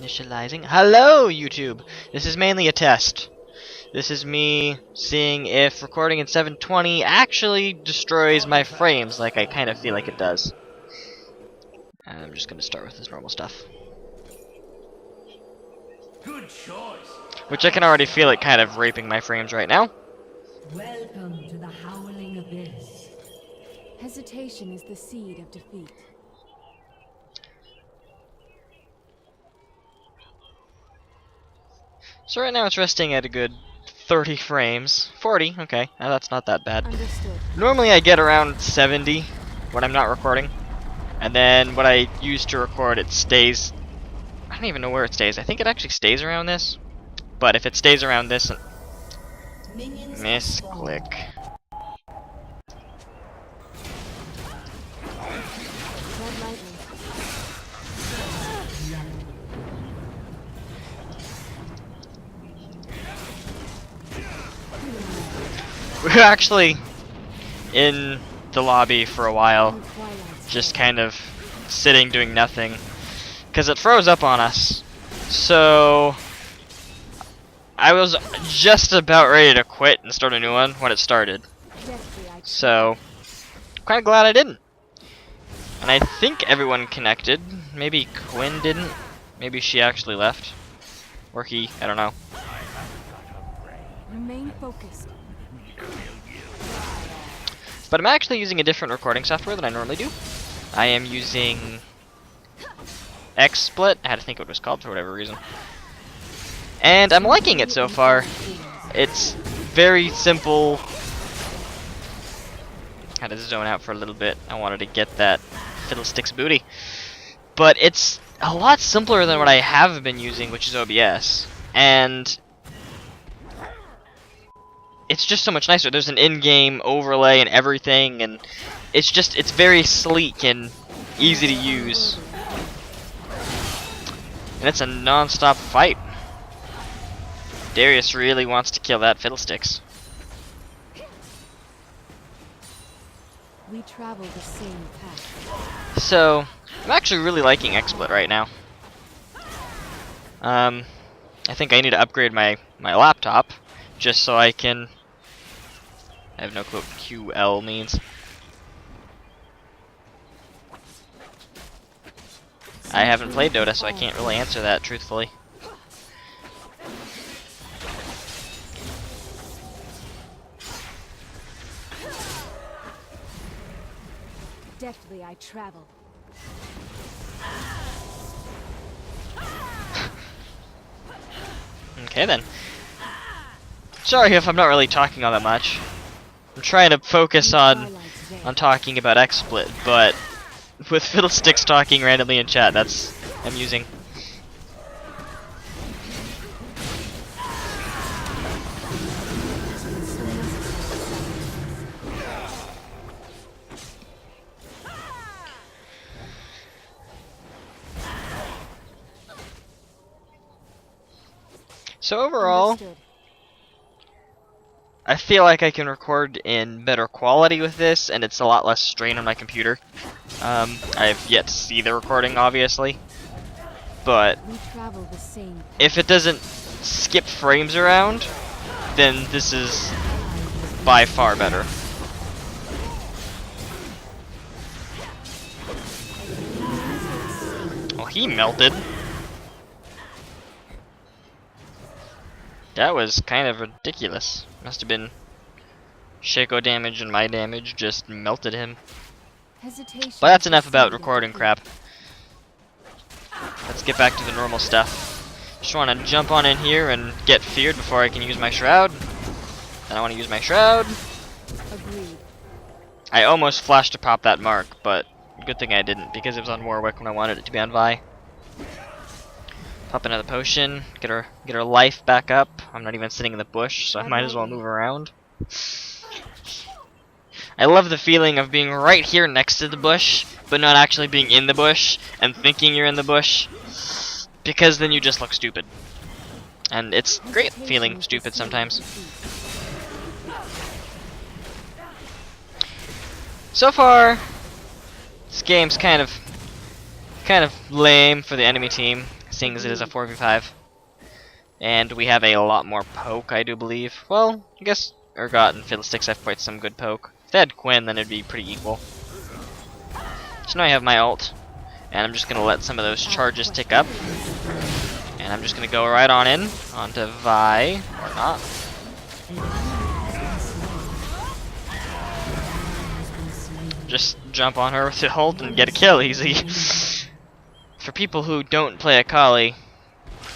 Initializing. Hello, YouTube! This is mainly a test. This is me seeing if recording in 720 actually destroys my frames like I kind of feel like it does. I'm just going to start with this normal stuff. Good choice. Which I can already feel it kind of raping my frames right now. Welcome to the Howling Abyss. Hesitation is the seed of defeat. So right now it's resting at a good 30 frames. 40, okay. Now that's not that bad. Understood. Normally I get around 70 when I'm not recording. And then when I use to record it stays... I don't even know where it stays. I think it actually stays around this. But if it stays around this... Misclick. Tread lightly. We were actually in the lobby for a while, just kind of sitting doing nothing, because it froze up on us. So I was just about ready to quit and start a new one when it started. So kind of glad I didn't. And I think everyone connected. Maybe Quinn didn't. Maybe she actually left, or he. I don't know. Remain focused. But I'm actually using a different recording software than I normally do. I am using Xsplit. I had to think what it was called for whatever reason. And I'm liking it so far. It's very simple. Had to zone out for a little bit. I wanted to get that fiddlesticks booty. But it's a lot simpler than what I have been using, which is OBS. And it's just so much nicer. There's an in-game overlay and everything, and it's very sleek and easy to use. And it's a non-stop fight. Darius really wants to kill that fiddlesticks. We travel the same path. So I'm actually really liking Xsplit right now. I think I need to upgrade my laptop just so I can... I have no clue what QL means. I haven't played Dota, so I can't really answer that truthfully. Deftly I travel. Okay then. Sorry if I'm not really talking all that much. I'm trying to focus on talking about Xsplit, but with fiddlesticks talking randomly in chat, that's amusing. So overall, Understood. I feel like I can record in better quality with this, and it's a lot less strain on my computer. I've yet to see the recording, obviously, but We travel the same path. if it doesn't skip frames around, then this is by far better. Well, he melted. That was kind of ridiculous. Must have been Shaco damage and my damage just melted him. Hesitation. But that's is enough the about seed of recording defeat. crap. Let's get back to the normal stuff. Just want to jump on in here and get feared before I can use my shroud. Then I want to use my shroud. Agreed. I almost flashed to pop that mark, but good thing I didn't because it was on Warwick when I wanted it to be on Vi. Pop another potion, get her life back up. I'm not even sitting in the bush, so I might as well move around. I love the feeling of being right here next to the bush, but not actually being in the bush and thinking you're in the bush, because then you just look stupid. And it's great feeling stupid sometimes. So far, this game's kind of lame for the enemy team. seeing as it is a 4v5. And we have a lot more poke, I do believe. Well, I guess Urgot and Fiddlesticks have quite some good poke. If they had Quinn, then it'd be pretty equal. So now I have my ult, and I'm just going to let some of those charges tick up. And I'm just going to go right on in, onto Vi, or not. Just jump on her with the ult and get a kill easy. For people who don't play Akali,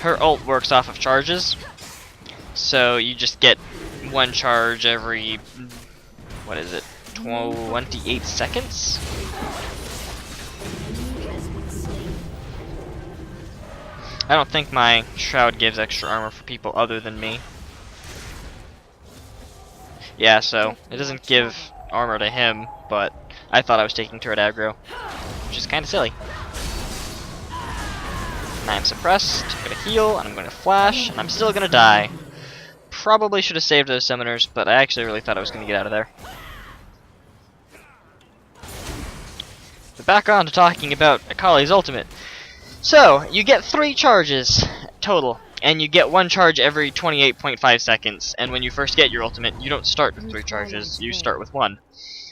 her ult works off of charges. So you just get one charge every, what is it, 28 seconds? I don't think my Shroud gives extra armor for people other than me. Yeah, so it doesn't give armor to him, but I thought I was taking turret aggro, which is kind of silly. And I'm suppressed, I'm gonna heal, and I'm gonna flash, and I'm still gonna die. Probably should have saved those summoners, but I actually really thought I was gonna get out of there. But back on to talking about Akali's ultimate. So, you get 3 charges total, and you get 1 charge every 28.5 seconds, and when you first get your ultimate, you don't start with 3 charges, you start with 1.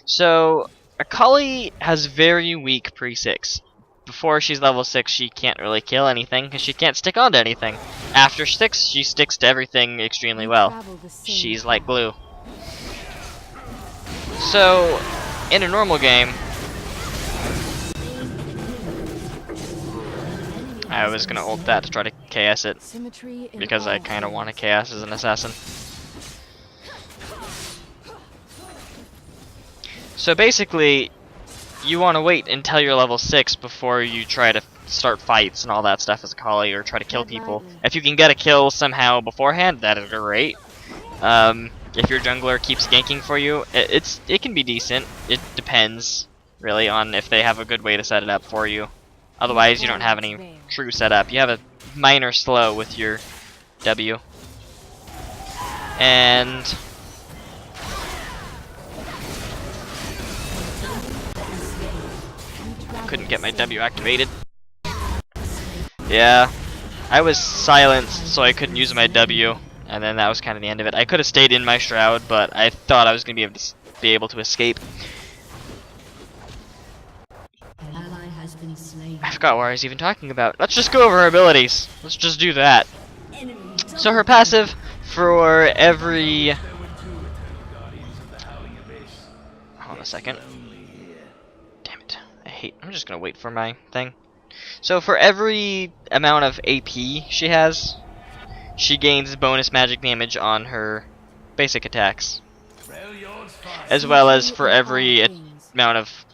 So, Akali has very weak pre-6. Before she's level 6, she can't really kill anything, because she can't stick onto anything. After 6, she sticks to everything extremely well. She's like glue. So, in a normal game, I was gonna ult that to try to KS it, because I kinda want to KS as an assassin. So basically, you want to wait until you're level 6 before you try to start fights and all that stuff as Akali, or try to kill people. If you can get a kill somehow beforehand, that is great. If your jungler keeps ganking for you, it can be decent. It depends, really, on if they have a good way to set it up for you. Otherwise, you don't have any true setup. You have a minor slow with your W. And couldn't get my W activated. Yeah, I was silenced, so I couldn't use my W, and then that was kind of the end of it. I could have stayed in my Shroud, but I thought I was going to be able to escape. I forgot what I was even talking about. Let's just go over her abilities. Let's just do that. So her passive, for every... Hold on a second. Damn it. I'm just gonna wait for my thing. So for every amount of AP she has, she gains bonus magic damage on her basic attacks. As well as for every amount of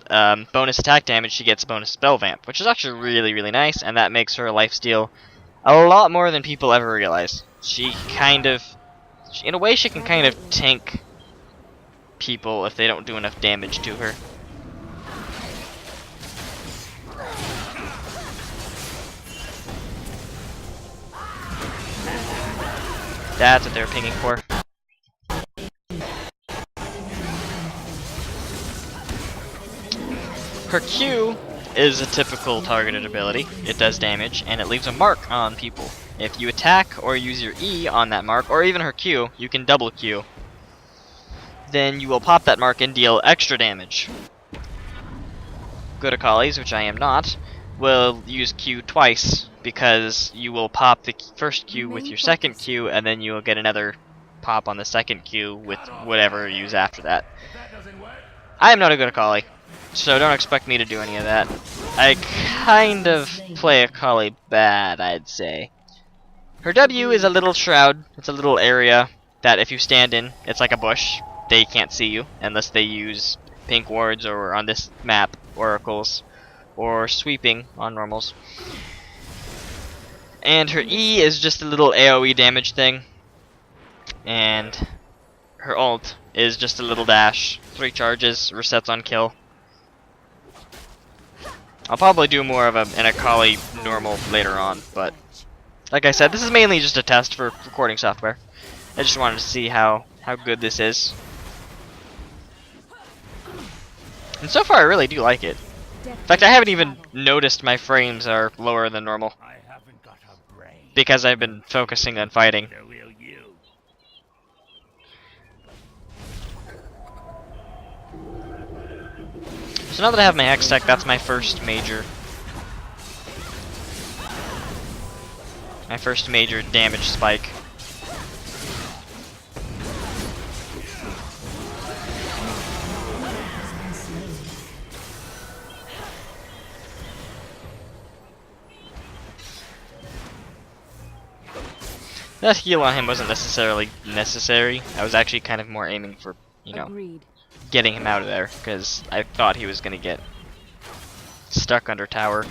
bonus attack damage, she gets bonus spell vamp, which is actually really, really nice, and that makes her lifesteal a lot more than people ever realize. In a way, she can kind of tank people if they don't do enough damage to her. That's what they're pinging for. Her Q is a typical targeted ability. It does damage, and it leaves a mark on people. If you attack or use your E on that mark, or even her Q, you can double Q. Then you will pop that mark and deal extra damage. Good Akalis, which I am not, will use Q twice, because you will pop the first Q with your second Q, and then you will get another pop on the second Q with whatever you use after that. I am not a good Akali, so don't expect me to do any of that. I kind of play Akali bad, I'd say. Her W is a little shroud. It's a little area that if you stand in, it's like a bush. They can't see you unless they use pink wards, or on this map, oracles, or sweeping on normals. And her E is just a little AoE damage thing. And her ult is just a little dash. 3 charges, resets on kill. I'll probably do more of an Akali normal later on, but like I said, this is mainly just a test for recording software. I just wanted to see how good this is. And so far I really do like it. In fact, I haven't even noticed my frames are lower than normal. I haven't got a because I've been focusing on fighting. So now that I have my X tech, that's my first major. My first major damage spike. That heal on him wasn't necessarily necessary. I was actually kind of more aiming for, you know, Agreed. getting him out of there, because I thought he was going to get stuck under tower.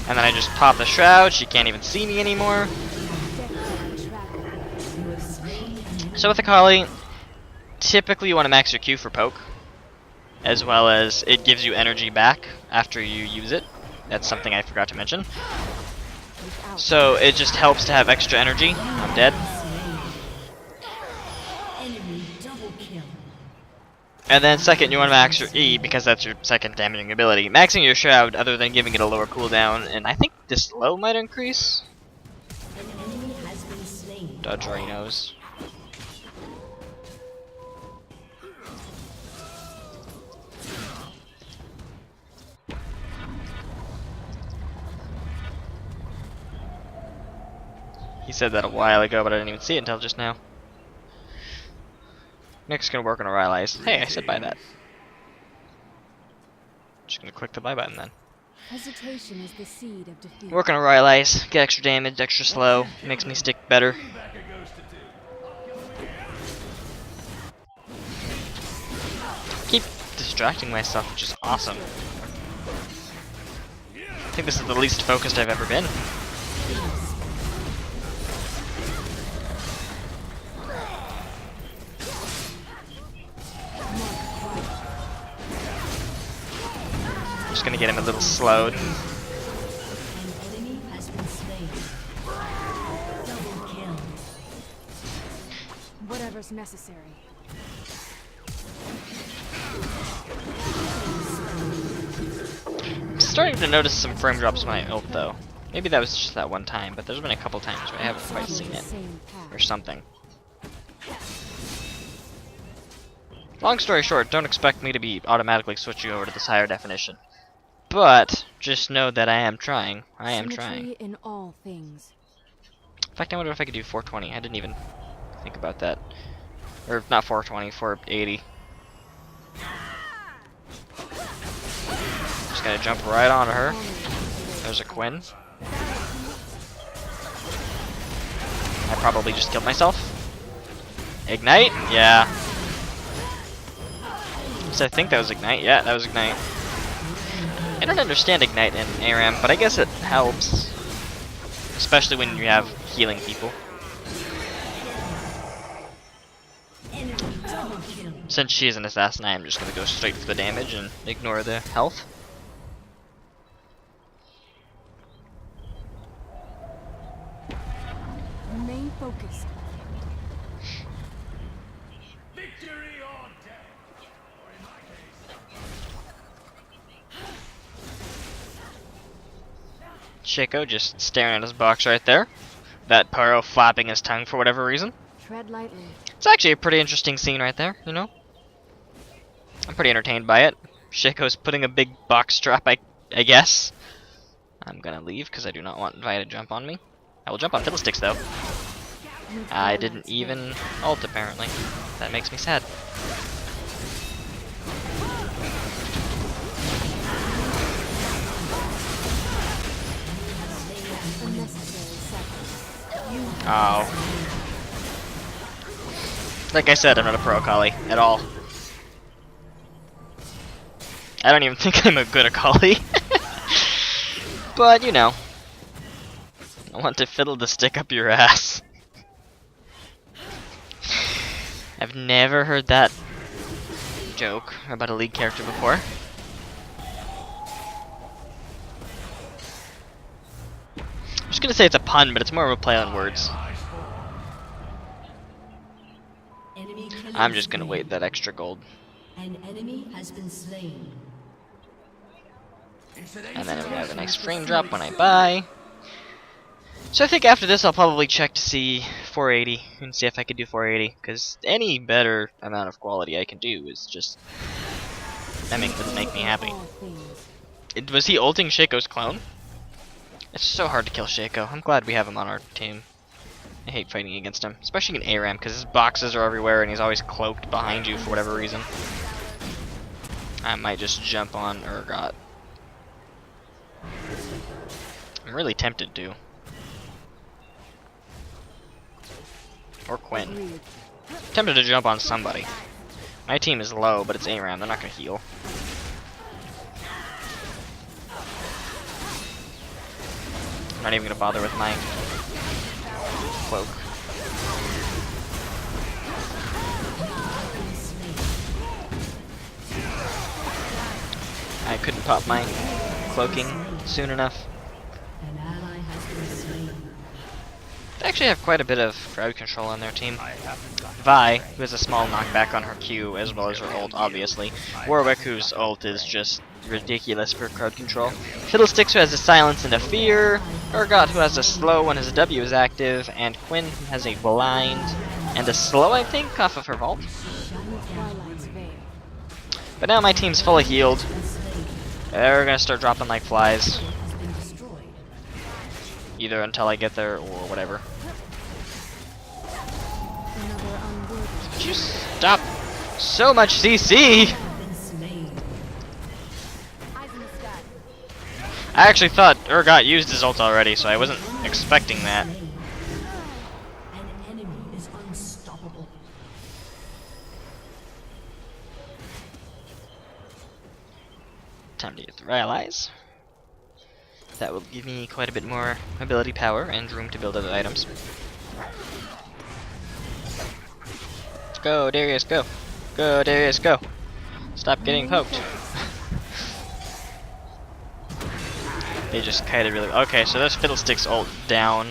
And then I just pop the shroud, she can't even see me anymore. So with Akali, typically you want to max your Q for poke, as well as it gives you energy back after you use it. That's something I forgot to mention. So it just helps to have extra energy. I'm dead. And then second, you want to max your E, because that's your second damaging ability. Maxing your shroud, other than giving it a lower cooldown, and I think this slow might increase. Dodge Rhinos. He said that a while ago, but I didn't even see it until just now. Nick's gonna work on a Rylai's. Hey, I said buy that. Just gonna click the buy button then. Hesitation is the seed of defeat. Work on a Rylai's, get extra damage, extra slow, makes me stick better. Keep distracting myself, which is awesome. I think this is the least focused I've ever been. Just gonna get him a little slowed. Whatever's necessary. I'm starting to notice some frame drops when I ult though. Maybe that was just that one time, but there's been a couple times where I haven't quite seen it. Or something. Long story short, don't expect me to be automatically switching over to this higher definition. But just know that I am trying. I am trying. In all things. In fact, I wonder if I could do 420. I didn't even think about that. Or not 420, 480. Just gonna jump right onto her. There's a Quinn. I probably just killed myself. Ignite? Yeah. So I think that was Ignite. Yeah, that was Ignite. I don't understand Ignite in ARAM, but I guess it helps. Especially when you have healing people. Since she is an assassin, I am just going to go straight for the damage and ignore the health. Remain focused. Shaco just staring at his box right there. That Paro flapping his tongue for whatever reason. Tread lightly. It's actually a pretty interesting scene right there, you know? I'm pretty entertained by it. Shaco's putting a big box trap, I guess. I'm gonna leave because I do not want Vi to jump on me. I will jump on Fiddlesticks though. I didn't even ult apparently. That makes me sad. Oh. Like I said, I'm not a pro Akali at all. I don't even think I'm a good Akali. But, you know. I want to fiddle the stick up your ass. I've never heard that joke about a League character before. I'm just gonna say it's a pun, but it's more of a play on words. I'm just gonna wait that extra gold. An enemy has been slain. And then we have a nice frame drop when I buy. So I think after this I'll probably check to see 480 and see if I can do 480, because any better amount of quality I can do is just would make me happy. All things. Was he ulting Shaco's clone? It's so hard to kill Shaco. I'm glad we have him on our team. I hate fighting against him, especially in ARAM, because his boxes are everywhere and he's always cloaked behind you for whatever reason. I might just jump on Urgot. I'm really tempted to. Or Quinn. Agreed. Tempted to jump on somebody. My team is low, but it's ARAM. They're not gonna heal. I'm not even gonna bother with my cloak. I couldn't pop my cloaking soon enough. An ally has been slain. They actually have quite a bit of crowd control on their team. Vi, who has a small knockback on her Q, as well as her ult, obviously. Warwick, whose ult is just ridiculous for crowd control. Fiddlesticks, who has a silence and a fear. Urgot, who has a slow when his W is active. And Quinn, who has a blind and a slow, I think, off of her vault. Twilight's veil. But now my team's fully healed. They're gonna start dropping like flies. Has been destroyed. Either until I get there or whatever. Another unworthy. Would you stop? So much CC! Been slain. Eyes in the sky. I actually thought Urgot used his ult already, so I wasn't expecting that. An enemy is unstoppable. Time to get the allies. That will give me quite a bit more ability power and room to build other items. Go, Darius, go! Go, Darius, go! Stop getting poked. They just kind of really... Okay, so there's Fiddlesticks ult down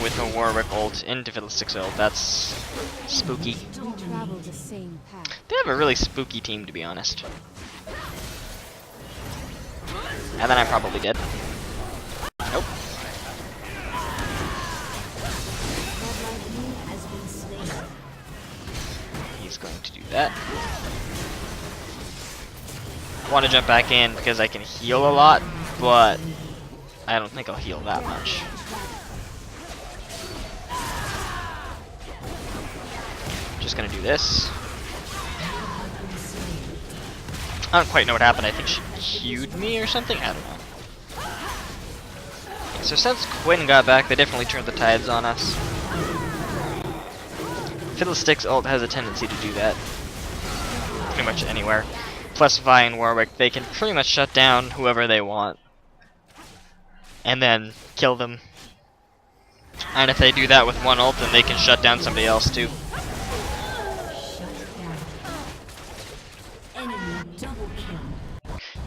with a Warwick ult into Fiddlesticks ult. That's spooky. We travel the same path. They have a really spooky team, to be honest. And then I'm probably dead. Nope. Has been slain. He's going to do that. I want to jump back in because I can heal a lot, but I don't think I'll heal that much. Just gonna do this. I don't quite know what happened. I think she queued me or something. I don't know. So since Quinn got back, they definitely turned the tides on us. Fiddlesticks ult has a tendency to do that. Pretty much anywhere. Plus Vi and Warwick, they can pretty much shut down whoever they want. And then kill them. And if they do that with one ult, then they can shut down somebody else too.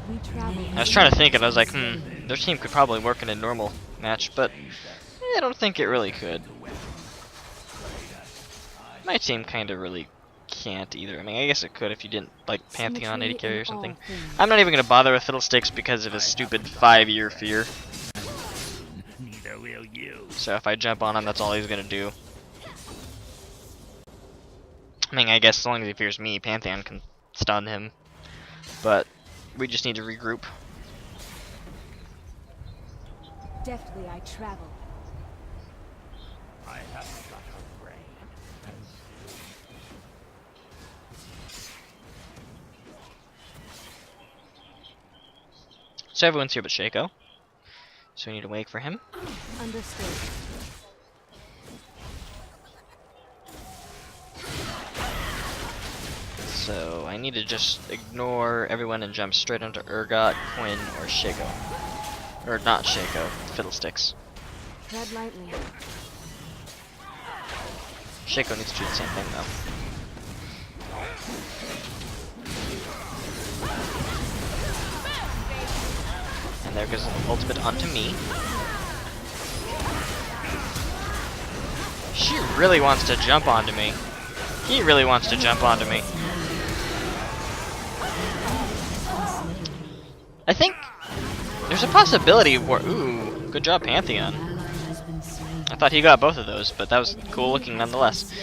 We travel. I was trying to think and I was like, their team could probably work in a normal match, but I don't think it really could. My team kind of really can't either. I mean, I guess it could if you didn't like Pantheon 80 carry or something. I'm not even going to bother with Fiddlesticks because of his stupid 5-year fear. Neither will you. So if I jump on him, that's all he's going to do. I mean, I guess as long as he fears me, Pantheon can stun him. But we just need to regroup. Deftly I travel. I haven't got a brain. So everyone's here but Shaco. So we need to wait for him. Understood. So I need to just ignore everyone and jump straight onto Urgot, Quinn, or Shaco. Or not Shaco, Fiddlesticks. Tread lightly. Shaco needs to do the same thing though. And there goes an ultimate onto me. She really wants to jump onto me. He really wants to jump onto me. I think There's a possibility where... Ooh, good job, Pantheon. I thought he got both of those, but that was cool looking nonetheless.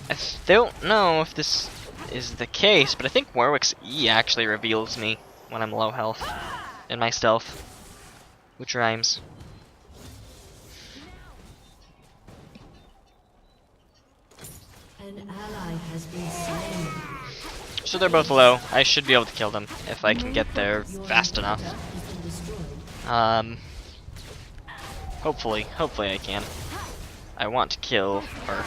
I don't know if this is the case, but I think Warwick's E actually reveals me when I'm low health in my stealth, which rhymes. An ally has been slain. So they're both low. I should be able to kill them if I can get there fast enough. Hopefully I can. I want to kill her.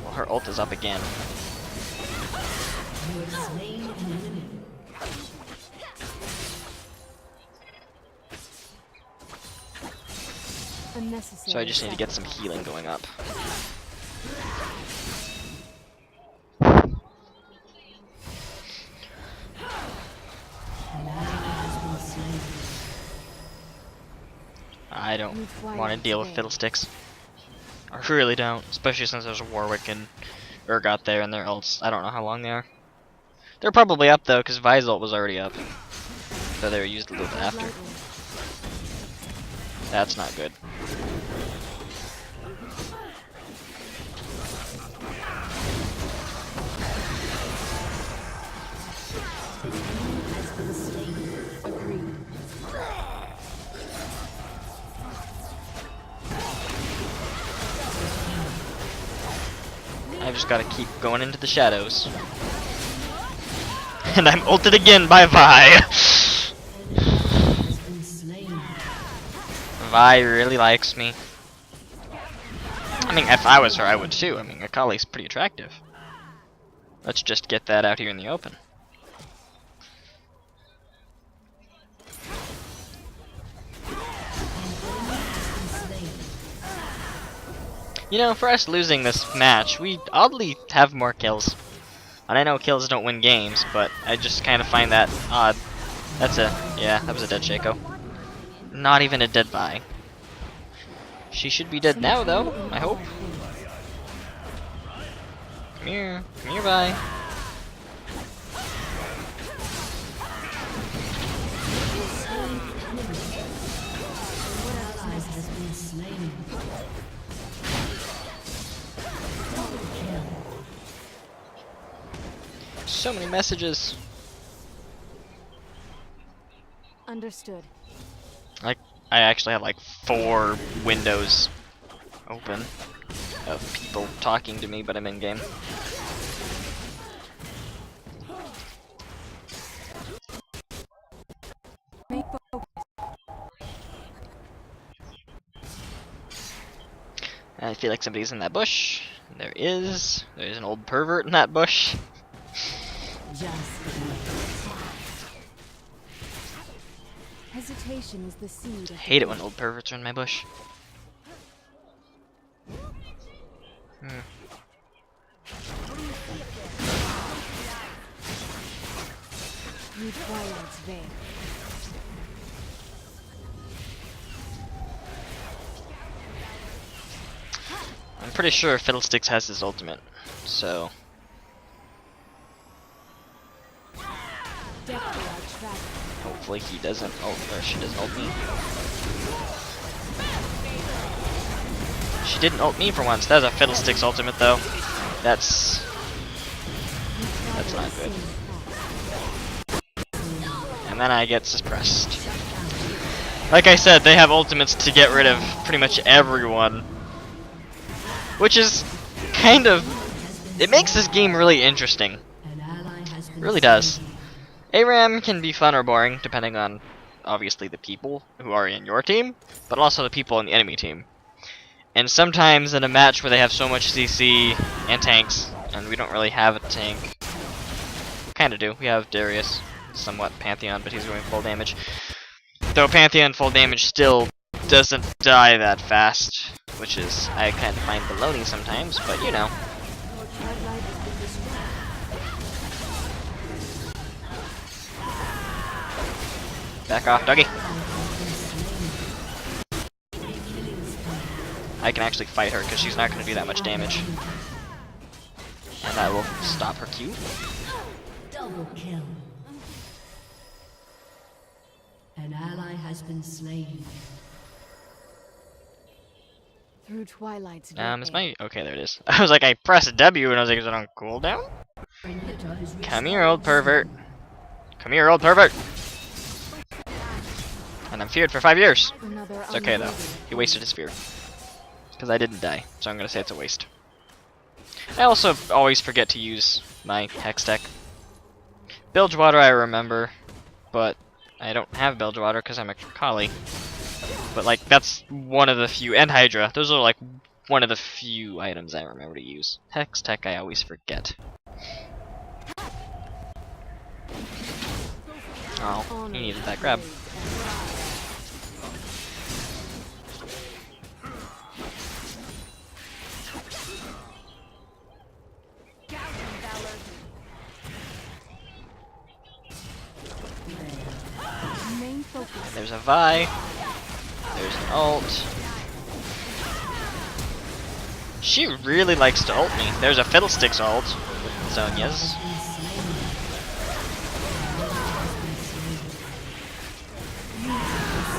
Well, her ult is up again. You have slain an enemy. Unnecessary. So I just need to get some healing going up. An ally has been slain. I don't want to deal with fiddlesticks. I really don't, especially since there's a Warwick and Urgot there and their ults. I don't know how long they are. They're probably up though, because Vi's ult was already up. So they were used a little bit after. That's not good. I've just gotta keep going into the shadows. And I'm ulted again by Vi! Vi really likes me. I mean, if I was her, I would too. I mean, Akali's pretty attractive. Let's just get that out here in the open. You know, for us losing this match, we oddly have more kills. And I know kills don't win games, but I just kind of find that odd. That's yeah, that was a dead Shaco. Not even a dead Vi. She should be dead now, though, I hope. Come here, Vi. So many messages. Understood. I actually have like 4 windows open of people talking to me, but I'm in game. I feel like somebody's in that bush. There is. There's an old pervert in that bush. Hesitation is the seed. I hate it when old perverts are in my bush. Need Twilight's veil. I'm pretty sure Fiddlesticks has his ultimate, so hopefully he doesn't ult, or she doesn't ult me. She didn't ult me for once. That was a Fiddlesticks ultimate though. That's not good. And then I get suppressed. Like I said, they have ultimates to get rid of pretty much everyone. Which is kind of... it makes this game really interesting. It really does. ARAM can be fun or boring, depending on, obviously, the people who are in your team, but also the people in the enemy team. And sometimes in a match where they have so much CC and tanks, and we don't really have a tank. We kinda do. We have Darius, somewhat Pantheon, but he's going full damage. Though Pantheon full damage still doesn't die that fast, which is, I kind of find baloney sometimes, but you know. Back off, doggy. I can actually fight her because she's not going to do that much damage. And I will stop her Q. Double kill. An ally has been slain. Through Twilight's Is veil. my okay? There it is. I was like, I pressed W and I was like, is it on cooldown? Inhibitor is Come here, old restoring pervert. soon. Come here, old pervert. And I'm feared for 5 years. Another It's okay though. unworthy He wasted his fear. Because I didn't die, so I'm gonna say it's a waste. I also always forget to use my Hex Tech. Bilgewater I remember, but I don't have Bilgewater because I'm a Akali. But like that's one of the few, and Hydra. Those are like one of the few items I remember to use. Hex Tech I always forget. Oh, he needed that grab. Main focus. And there's a Vi. There's an ult. She really likes to ult me. There's a Fiddlesticks ult with Zonia's.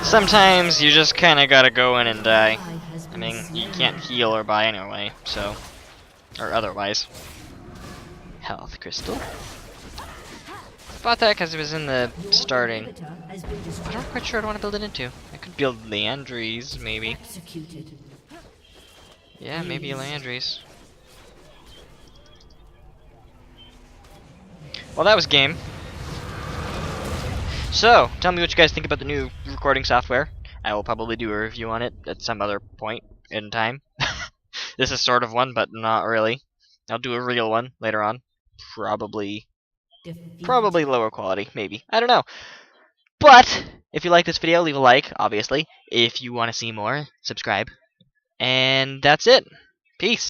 Sometimes you just kinda gotta go in and die. I mean, you can't heal or buy anyway, so. Or otherwise. Health crystal. Bought that because it was in the starting. Inhibitor has been I'm destroyed. not quite sure what I want to build it into. I could build Landry's, maybe. Executed. Yeah, maybe Landry's. Well, that was game. So, tell me what you guys think about the new recording software. I will probably do a review on it at some other point in time. This is sort of one, but not really. I'll do a real one later on. Probably lower quality, maybe. I don't know. But, if you like this video, leave a like, obviously. If you want to see more, subscribe. And that's it. Peace.